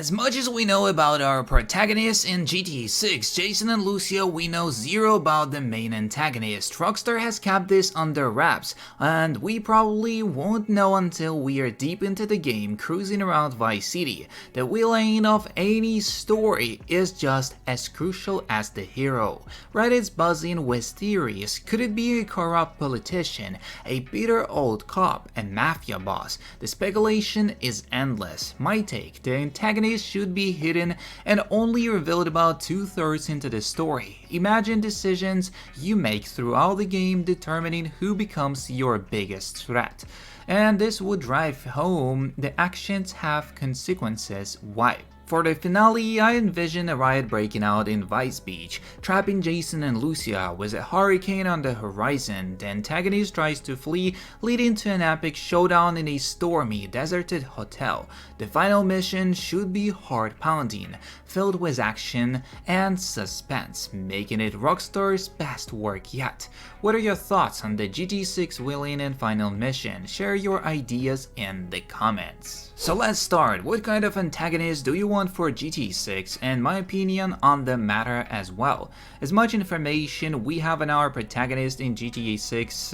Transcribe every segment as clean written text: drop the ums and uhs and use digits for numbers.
As much as we know about our protagonists in GTA 6, Jason and Lucia, we know zero about the main antagonist. Rockstar has kept this under wraps, and we probably won't know until we are deep into the game cruising around Vice City. The villain of any story is just as crucial as the hero. Reddit's buzzing with theories. Could it be a corrupt politician, a bitter old cop, a mafia boss? The speculation is endless. My take, the antagonist should be hidden and only revealed about 2/3 into the story. Imagine decisions you make throughout the game determining who becomes your biggest threat. And this would drive home the actions have consequences. Why? For the finale, I envision a riot breaking out in Vice Beach, trapping Jason and Lucia with a hurricane on the horizon. The antagonist tries to flee, leading to an epic showdown in a stormy, deserted hotel. The final mission should be heart-pounding, filled with action and suspense, making it Rockstar's best work yet. What are your thoughts on the GTA 6 villain and final mission? Share your ideas in the comments. So let's start. What kind of antagonist do you want for GTA 6, and my opinion on the matter as well. As much information we have on our protagonist in GTA 6,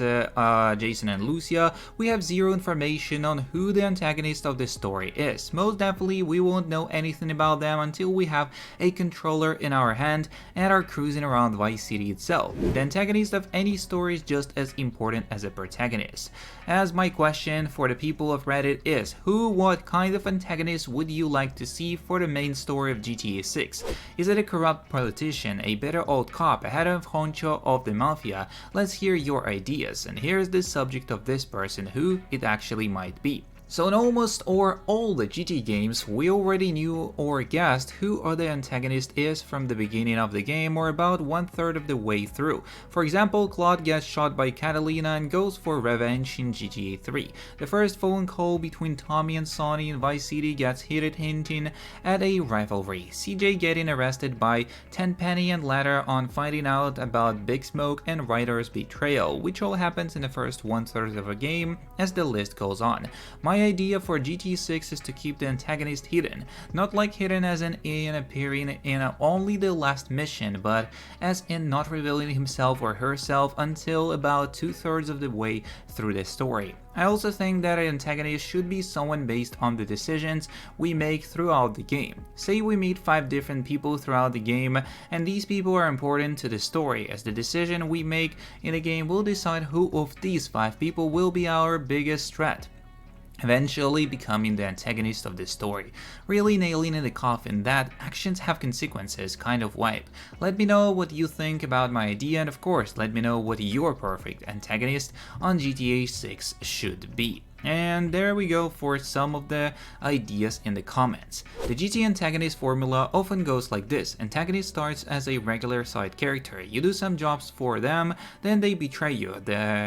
Jason and Lucia, we have zero information on who the antagonist of the story is. Most definitely we won't know anything about them until we have a controller in our hand and are cruising around Vice City itself. The antagonist of any story is just as important as a protagonist. As my question for the people of Reddit is, what kind of antagonist would you like to see for the main story of GTA 6? Is it a corrupt politician, a bitter old cop, a head of honcho of the mafia? Let's hear your ideas, and here's the subject of this person, who it actually might be. So in almost or all the GTA games, we already knew or guessed who the antagonist is from the beginning of the game or about 1/3 of the way through. For example, Claude gets shot by Catalina and goes for revenge in GTA 3. The first phone call between Tommy and Sonny in Vice City gets heated, hinting at a rivalry. CJ getting arrested by Tenpenny, and later on finding out about Big Smoke and Ryder's betrayal, which all happens in the first 1/3 of a game as the list goes on. My idea for GTA 6 is to keep the antagonist hidden, not like hidden as in appearing in only the last mission, but as in not revealing himself or herself until about 2/3 of the way through the story. I also think that an antagonist should be someone based on the decisions we make throughout the game. Say we meet 5 different people throughout the game, and these people are important to the story, as the decision we make in the game will decide who of these 5 people will be our biggest threat, eventually becoming the antagonist of the story. Really nailing in the coffin that actions have consequences kind of vibe. Let me know what you think about my idea, and of course let me know what your perfect antagonist on GTA 6 should be. And there we go for some of the ideas in the comments. The GTA antagonist formula often goes like this. Antagonist starts as a regular side character. You do some jobs for them, then they betray you.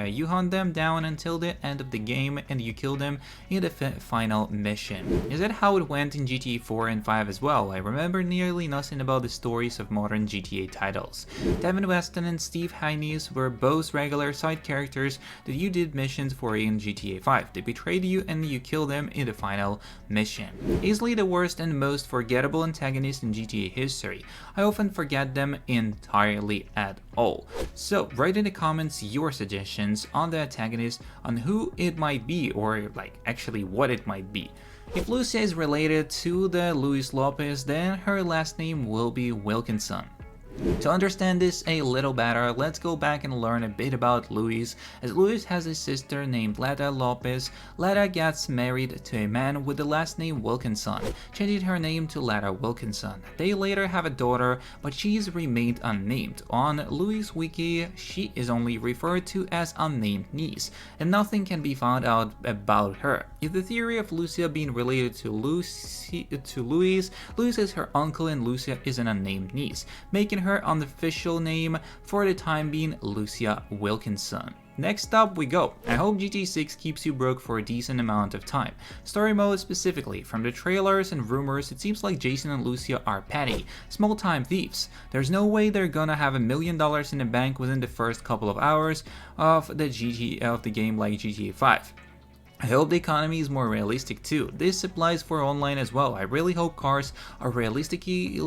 You hunt them down until the end of the game and you kill them in the final mission. Is that how it went in GTA 4 and 5 as well? I remember nearly nothing about the stories of modern GTA titles. Devin Weston and Steve Haynes were both regular side characters that you did missions for in GTA 5. They betrayed you and you kill them in the final mission. Easily the worst and most forgettable antagonist in GTA history. I often forget them entirely at all. So write in the comments your suggestions on the antagonist, on who it might be, or like actually what it might be. If Lucia is related to the Luis Lopez, then her last name will be Wilkinson. To understand this a little better, let's go back and learn a bit about Luis, as Luis has a sister named Leta Lopez. Leta gets married to a man with the last name Wilkinson, changing her name to Leta Wilkinson. They later have a daughter, but she's remained unnamed. On Luis Wiki, she is only referred to as unnamed niece, and nothing can be found out about her. If the theory of Lucia being related to Luis is her uncle and Lucia is an unnamed niece, making her unofficial name for the time being Lucia Wilkinson. Next up we go. I hope GTA 6 keeps you broke for a decent amount of time. Story mode specifically. From the trailers and rumors, it seems like Jason and Lucia are petty, small-time thieves. There's no way they're gonna have $1 million in the bank within the first couple of hours of the game like GTA 5. I hope the economy is more realistic too. This applies for online as well. I really hope cars are realistically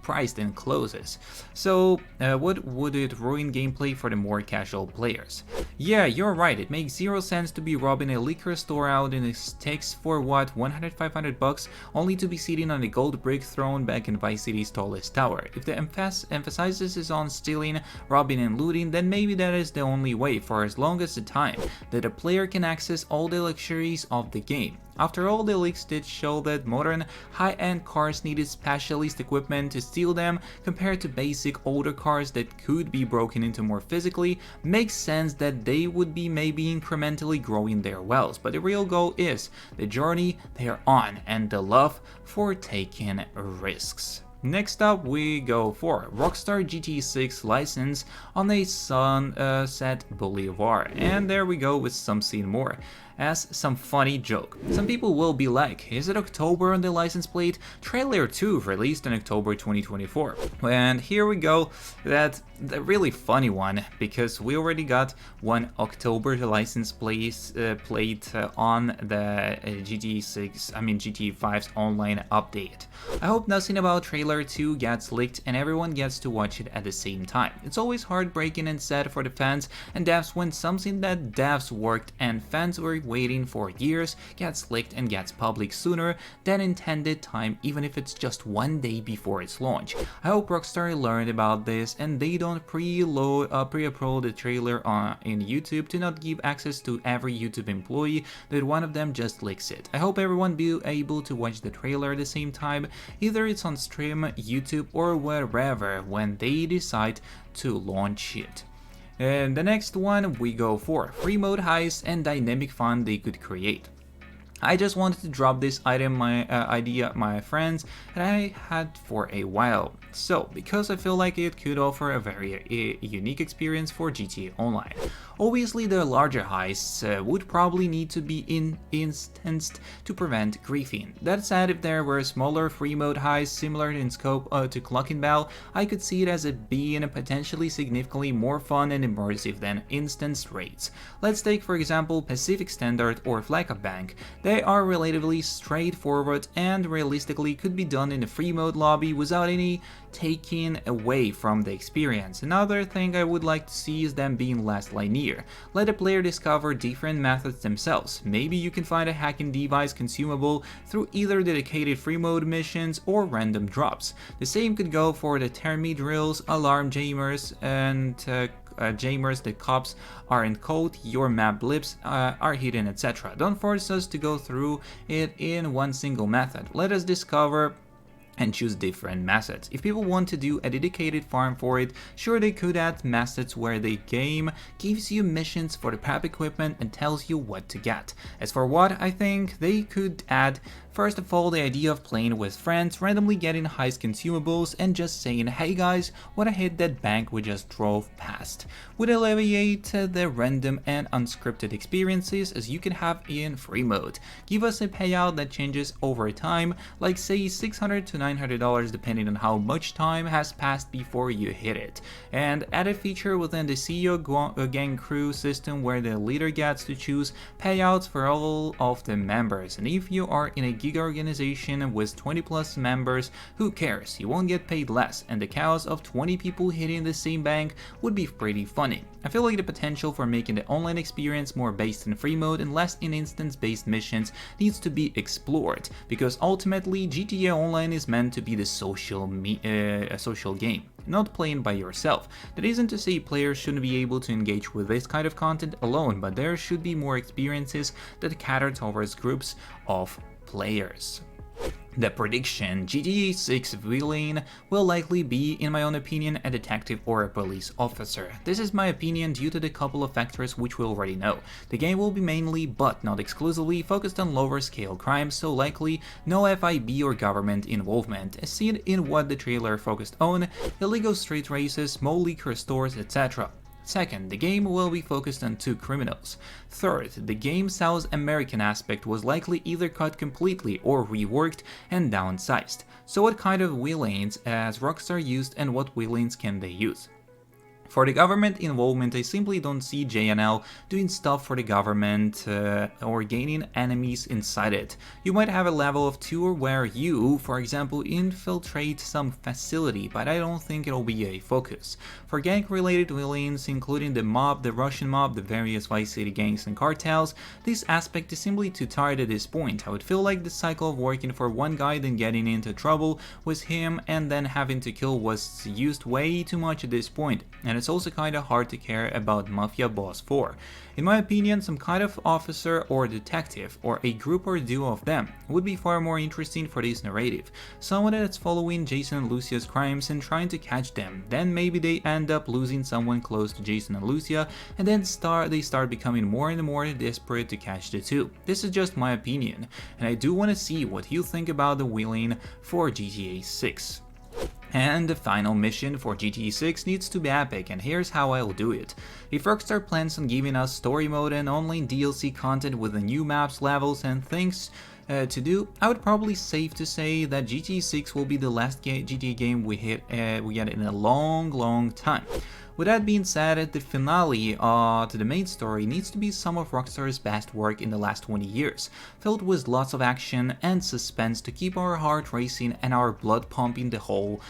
priced in closes. So, what would it ruin gameplay for the more casual players? Yeah, you're right. It makes zero sense to be robbing a liquor store out in the sticks for what, 100-500 bucks, only to be sitting on a gold brick throne back in Vice City's tallest tower. If the emphasis is on stealing, robbing, and looting, then maybe that is the only way for as long as the time that a player can access all the luxuries of the game. After all, the leaks did show that modern, high-end cars needed specialist equipment to steal them compared to basic older cars that could be broken into more physically. Makes sense that they would be maybe incrementally growing their wealth, but the real goal is the journey they are on and the love for taking risks. Next up we go for Rockstar GT6 license on a Sunset Boulevard, and there we go with something more. As some funny joke. Some people will be like, is it October on the license plate? Trailer 2 released in October 2024. And here we go, that's the really funny one, because we already got one October license plate on the GT5's online update. I hope nothing about trailer 2 gets leaked and everyone gets to watch it at the same time. It's always heartbreaking and sad for the fans and devs when something that devs worked and fans were waiting for years gets leaked and gets public sooner than intended time, even if it's just one day before its launch. I hope Rockstar learned about this and they don't pre-upload the trailer in YouTube to not give access to every YouTube employee that one of them just leaks it. I hope everyone be able to watch the trailer at the same time, either it's on stream, YouTube, or wherever when they decide to launch it. And the next one we go for Freemode heist and dynamic fun they could create. I just wanted to drop this idea my friends and I had for a while. So, because I feel like it could offer a very unique experience for GTA Online. Obviously, the larger heists would probably need to be instanced to prevent griefing. That said, if there were smaller free mode heists similar in scope to Clock and Bell, I could see it as being potentially significantly more fun and immersive than instanced raids. Let's take for example Pacific Standard or Flag Bank. They are relatively straightforward and realistically could be done in a free mode lobby without any taking away from the experience. Another thing I would like to see is them being less linear. Let a player discover different methods themselves. Maybe you can find a hacking device consumable through either dedicated free mode missions or random drops. The same could go for the termite drills, alarm jammers, and jammers that cops aren't caught, your map blips are hidden, etc. Don't force us to go through it in one single method. Let us discover and choose different methods. If people want to do a dedicated farm for it, sure they could add methods where the game gives you missions for the prep equipment and tells you what to get. As for what I think they could add, first of all, the idea of playing with friends, randomly getting heist consumables and just saying, hey guys, wanna hit that bank we just drove past, would alleviate the random and unscripted experiences as you can have in free mode. Give us a payout that changes over time, like say $600 to $900 depending on how much time has passed before you hit it. And add a feature within the CEO gang crew system where the leader gets to choose payouts for all of the members. And if you are in a gig organization with 20 plus members, who cares? You won't get paid less, and the chaos of 20 people hitting the same bank would be pretty funny. I feel like the potential for making the online experience more based in free mode and less in instance-based missions needs to be explored, because ultimately GTA Online is meant to be the social game, not playing by yourself. That isn't to say players shouldn't be able to engage with this kind of content alone, but there should be more experiences that cater towards groups of players. The prediction: GTA 6 villain will likely be, in my own opinion, a detective or a police officer. This is my opinion due to the couple of factors which we already know. The game will be mainly, but not exclusively, focused on lower scale crimes, so likely no FIB or government involvement, as seen in what the trailer focused on: illegal street races, small liquor stores, etc. Second, the game will be focused on two criminals. Third, the game's South American aspect was likely either cut completely or reworked and downsized. So what kind of villains has Rockstar used and what villains can they use? For the government involvement, I simply don't see JNL doing stuff for the government or gaining enemies inside it. You might have a level of 2 where you, for example, infiltrate some facility, but I don't think it'll be a focus. For gang-related villains, including the mob, the Russian mob, the various Vice City gangs and cartels, this aspect is simply too tired at this point. I would feel like the cycle of working for one guy, then getting into trouble with him, and then having to kill was used way too much at this point, and it's also kinda hard to care about Mafia Boss 4. In my opinion, some kind of officer or detective, or a group or duo of them, would be far more interesting for this narrative. Someone that's following Jason and Lucia's crimes and trying to catch them, then maybe they end up losing someone close to Jason and Lucia, and then they start becoming more and more desperate to catch the two. This is just my opinion, and I do want to see what you think about the wheeling for GTA 6. And the final mission for GTA 6 needs to be epic, and here's how I'll do it. If Rockstar plans on giving us story mode and online DLC content with the new maps, levels and things to do, I would probably safe to say that GTA 6 will be the last GTA game we get in a long time. With that being said, the finale to the main story needs to be some of Rockstar's best work in the last 20 years, filled with lots of action and suspense to keep our heart racing and our blood pumping the whole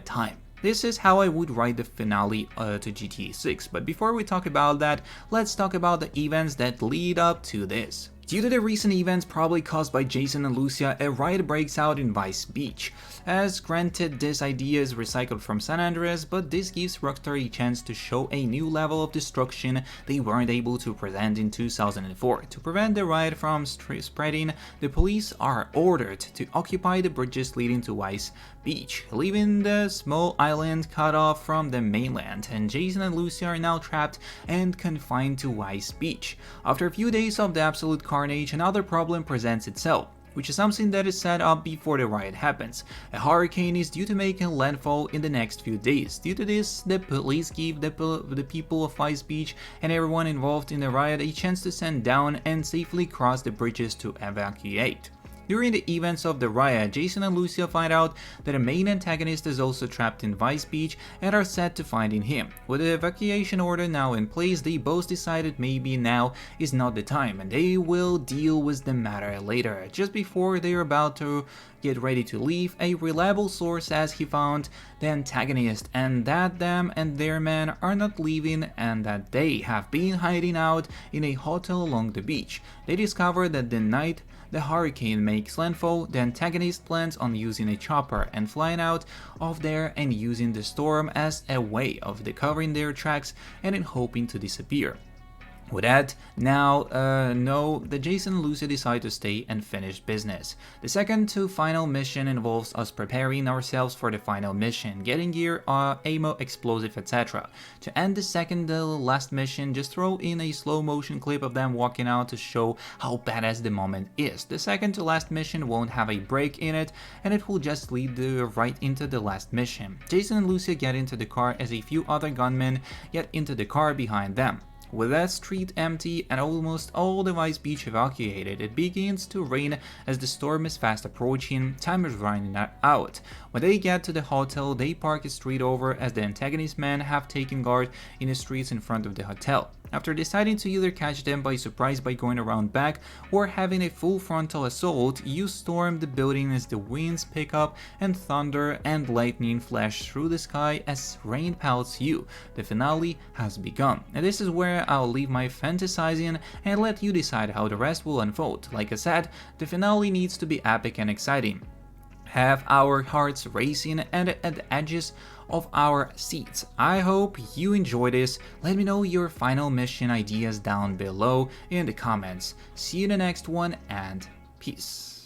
time. This is how I would write the finale to GTA 6, but before we talk about that, let's talk about the events that lead up to this. Due to the recent events probably caused by Jason and Lucia, a riot breaks out in Vice Beach. As granted, this idea is recycled from San Andreas, but this gives Rockstar a chance to show a new level of destruction they weren't able to present in 2004. To prevent the riot from spreading, the police are ordered to occupy the bridges leading to Vice Beach, leaving the small island cut off from the mainland, and Jason and Lucia are now trapped and confined to Vice Beach. After a few days of the absolute carnage, another problem presents itself, which is something that is set up before the riot happens. A hurricane is due to make a landfall in the next few days. Due to this, the police give the people of Vice Beach and everyone involved in the riot a chance to send down and safely cross the bridges to evacuate. During the events of the riot, Jason and Lucia find out that a main antagonist is also trapped in Vice Beach and are set to finding him. With the evacuation order now in place, they both decided maybe now is not the time, and they will deal with the matter later. Just before they are about to get ready to leave, a reliable source says he found the antagonist and that them and their men are not leaving and that they have been hiding out in a hotel along the beach. They discover that the night the hurricane makes landfall, the antagonist plans on using a chopper and flying out of there and using the storm as a way of covering their tracks and in hoping to disappear. With that, now know that Jason and Lucia decide to stay and finish business. The second to final mission involves us preparing ourselves for the final mission, getting gear, ammo, explosive, etc. To end the second to last mission, just throw in a slow motion clip of them walking out to show how badass the moment is. The second to last mission won't have a break in it, and it will just lead right into the last mission. Jason and Lucia get into the car as a few other gunmen get into the car behind them. With that street empty and almost all the Vice Beach evacuated, it begins to rain as the storm is fast approaching. Time is running out. When they get to the hotel, they park a street over as the antagonist men have taken guard in the streets in front of the hotel. After deciding to either catch them by surprise by going around back or having a full frontal assault, you storm the building as the winds pick up and thunder and lightning flash through the sky as rain pelts you. The finale has begun, and this is where I'll leave my fantasizing and let you decide how the rest will unfold. Like I said, the finale needs to be epic and exciting. Have our hearts racing and at the edges of our seats. I hope you enjoy this. Let me know your final mission ideas down below in the comments. See you in the next one, and peace.